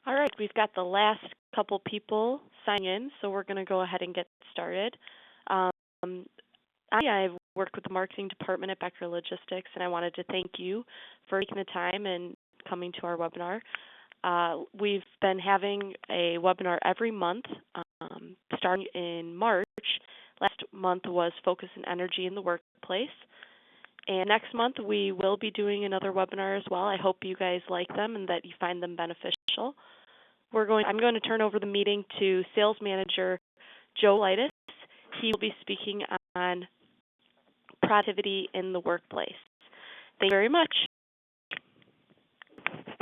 All right, we've got the last couple people signing in, so we're going to go ahead and get started. Um, I've worked with the marketing department at Becker Logistics, and I wanted to thank you for taking the time and coming to our webinar. We've been having a webinar every month, starting in March. Last month was Focus and Energy in the Workplace. And next month we will be doing another webinar as well. I hope you guys like them and that you find them beneficial. I'm going to turn over the meeting to Sales Manager Joe Valaitis. He will be speaking on productivity in the workplace. Thank you very much. Good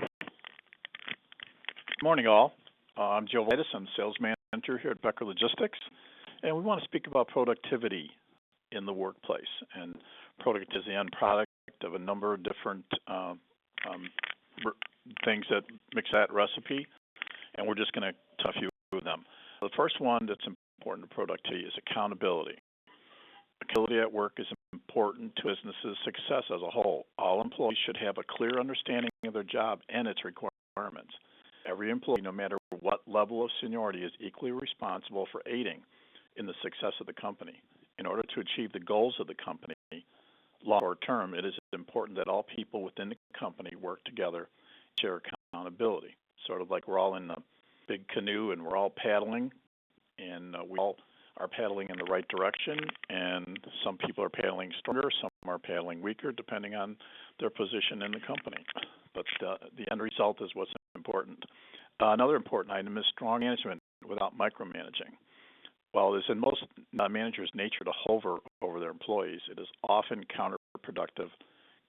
morning, all. I'm Joe Valaitis. I'm Sales Manager here at Becker Logistics, and we want to speak about productivity in the workplace. And product is the end product of a number of different things that mix that recipe, and we're just going to touch a few of them. The first one that's important to productivity is accountability. Accountability at work is important to business's success as a whole. All employees should have a clear understanding of their job and its requirements. Every employee, no matter what level of seniority, is equally responsible for aiding in the success of the company. In order to achieve the goals of the company, long or term, it is important that all people within the company work together and share accountability. Sort of like we're all in a big canoe and we're all paddling, and we all are paddling in the right direction, and some people are paddling stronger, some are paddling weaker, depending on their position in the company. But the end result is what's important. Another important item is strong management without micromanaging. While it is in most managers' nature to hover over their employees, it is often counterproductive,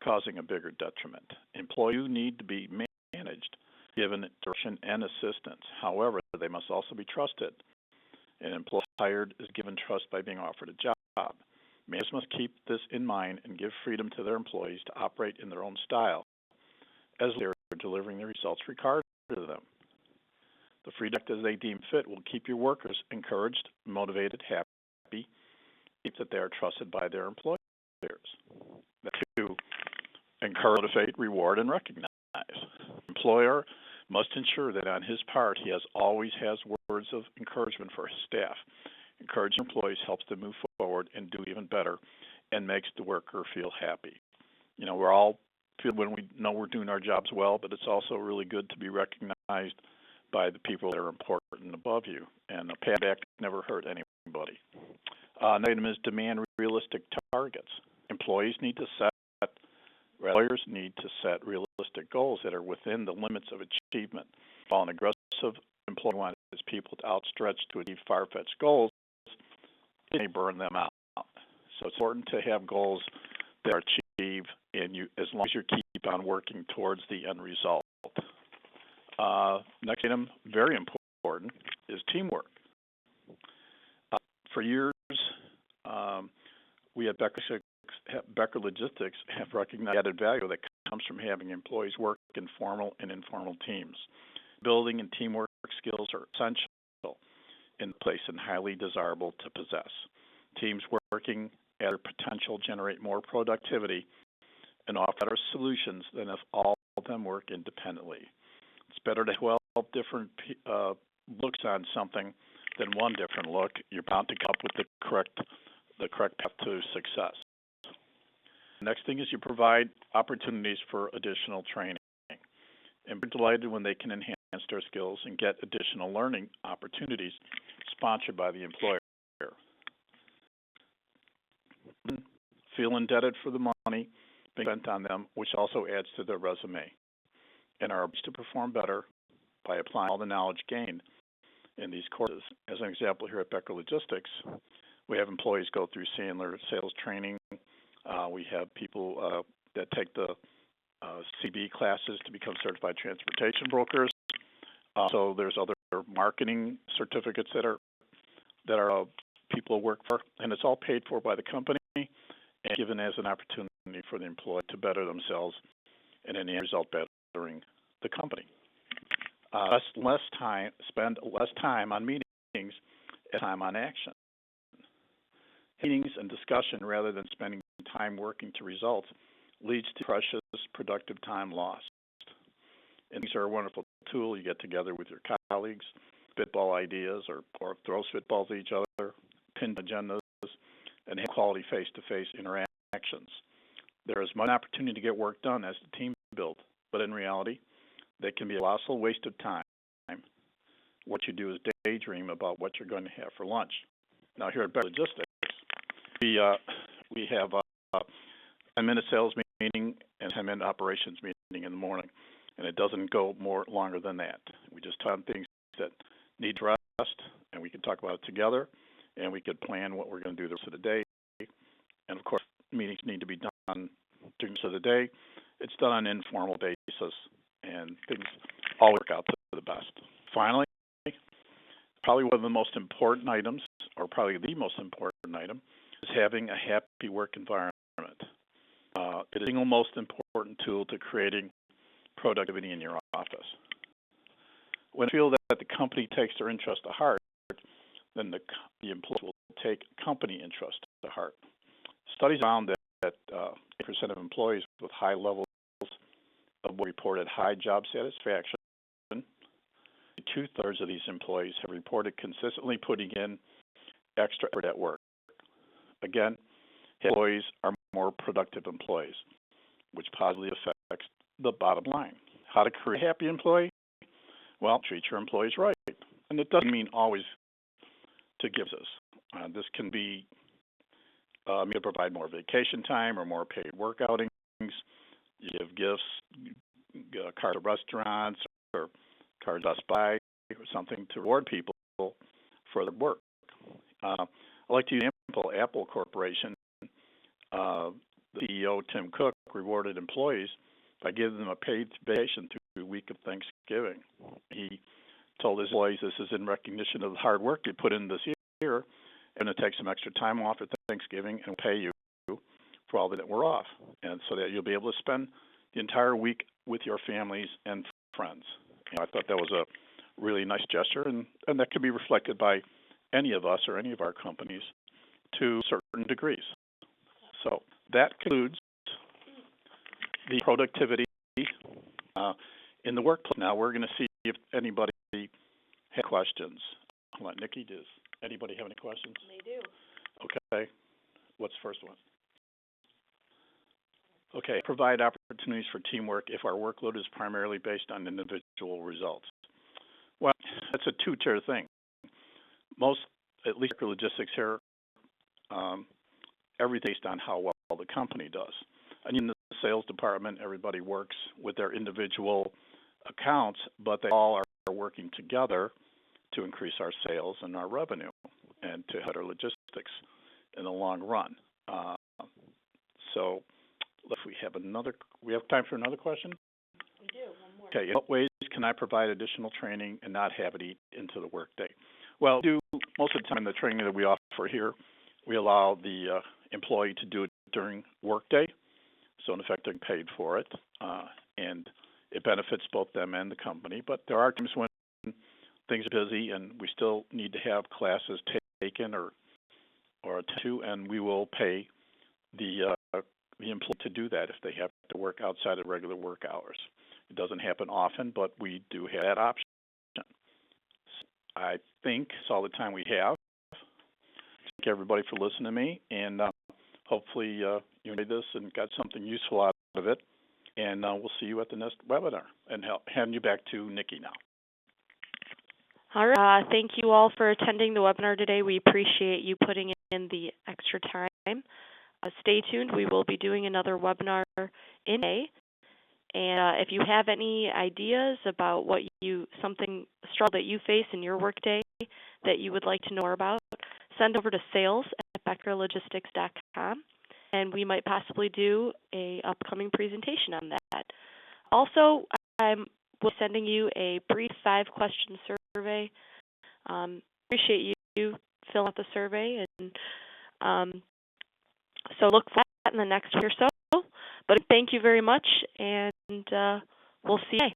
causing a bigger detriment. Employees need to be managed, given direction and assistance. However, they must also be trusted. An employee hired is given trust by being offered a job. Managers must keep this in mind and give freedom to their employees to operate in their own style, as they are delivering the results required of them. The freedom as they deem fit will keep your workers encouraged, motivated, happy, keep that they are trusted by their employers. To encourage, motivate, reward, and recognize. Employer must ensure that on his part he always has words of encouragement for his staff. Encouraging employees helps them move forward and do even better, and makes the worker feel happy. You know, we're all feel when we know we're doing our jobs well, but it's also really good to be recognized by the people that are important above you. And a pat back never hurt anybody. Another item is demand realistic targets. Employers need to set realistic goals that are within the limits of achievement. While an aggressive employer wants his people to outstretch to achieve far-fetched goals, it may burn them out. So it's important to have goals that are achieved, and as long as you keep on working towards the end result. Next item, very important, is teamwork. For years, we at Becker Logistics have recognized the added value that comes from having employees work in formal and informal teams. Building and teamwork skills are essential in place and highly desirable to possess. Teams working at their potential generate more productivity and offer better solutions than if all of them work independently. It's better to have 12 different looks on something than one different look. You're bound to come up with the correct path to success. The next thing is you provide opportunities for additional training. And we're delighted when they can enhance their skills and get additional learning opportunities sponsored by the employer. Feel indebted for the money being spent on them, which also adds to their resume, and are able to perform better by applying all the knowledge gained in these courses. As an example, here at Becker Logistics, we have employees go through sales training. We have people that take the CB classes to become certified transportation brokers. So there's other marketing certificates that are people work for, and it's all paid for by the company and given as an opportunity for the employee to better themselves and in the end result bettering the company. Spend less time on meetings and time on action. Meetings and discussion rather than spending time working to results leads to precious productive time lost. And these are a wonderful tool. You get together with your colleagues, spitball ideas or throw spitballs at each other, pin agendas, and have quality face-to-face interactions. There is much opportunity to get work done as the team builds, but in reality, they can be a colossal waste of time. What you do is daydream about what you're going to have for lunch. Now here at Better Logistics, we have a 10-minute sales meeting and 10-minute operations meeting in the morning, and it doesn't go more longer than that. We just talk on things that need rest, and we can talk about it together, and we could plan what we're going to do the rest of the day. And of course, meetings need to be done during the rest of the day. It's done on an informal basis, and things all work out to the best. Finally, probably one of the most important items, or probably the most important item, is having a happy work environment. It is the single most important tool to creating productivity in your office. When you feel that the company takes their interest to heart, then the employees will take company interest to heart. Studies found that 8% of employees with high levels of reported high job satisfaction, 2/3 of these employees have reported consistently putting in extra effort at work. Again, employees are more productive employees, which positively affects the bottom line. How to create a happy employee? Well, treat your employees right. And it doesn't mean always to give this. This can be to provide more vacation time or more paid work outings. You give gifts, cards to restaurants, or cards to Best Buy, or something to reward people for their work. I like to use an example. Apple Corporation, the CEO, Tim Cook, rewarded employees by giving them a paid vacation through the week of Thanksgiving. He told his employees, this is in recognition of the hard work you put in this year. I'm going to take some extra time off at Thanksgiving and pay you for all that we're off, and so that you'll be able to spend the entire week with your families and friends. I thought that was a really nice gesture, and that could be reflected by any of us or any of our companies to certain degrees. So that concludes the productivity in the workplace. Now we're going to see if anybody has questions. Hold on, Nikki, does anybody have any questions? They do. Okay. What's the first one? Okay. Provide opportunities for teamwork if our workload is primarily based on individual results. Well, that's a two-tier thing. Most, at least for logistics here, everything's based on how well the company does. And in the sales department, everybody works with their individual accounts, but they all are working together to increase our sales and our revenue and to help our logistics in the long run. So if we have time for another question? We do, one more. Okay, in what ways can I provide additional training and not have it eat into the workday? Well, most of the time the training that we offer here, we allow the employee to do it during workday. So in effect, they're paid for it, and it benefits both them and the company. But there are times when things are busy and we still need to have classes taken or attend to, and we will pay the employee to do that if they have to work outside of regular work hours. It doesn't happen often, but we do have that option. I think that's all the time we have. Thank everybody for listening to me, and hopefully you enjoyed this and got something useful out of it. And we'll see you at the next webinar. And hand you back to Nikki now. All right. Thank you all for attending the webinar today. We appreciate you putting in the extra time. Stay tuned. We will be doing another webinar in May. And if you have any ideas about something struggle that you face in your workday that you would like to know more about, send over to sales@beckerlogistics.com, and we might possibly do a upcoming presentation on that. Also, I'm sending you a brief 5-question survey. Appreciate you filling out the survey, and so look for that in the next week or so. But thank you very much, and we'll see you.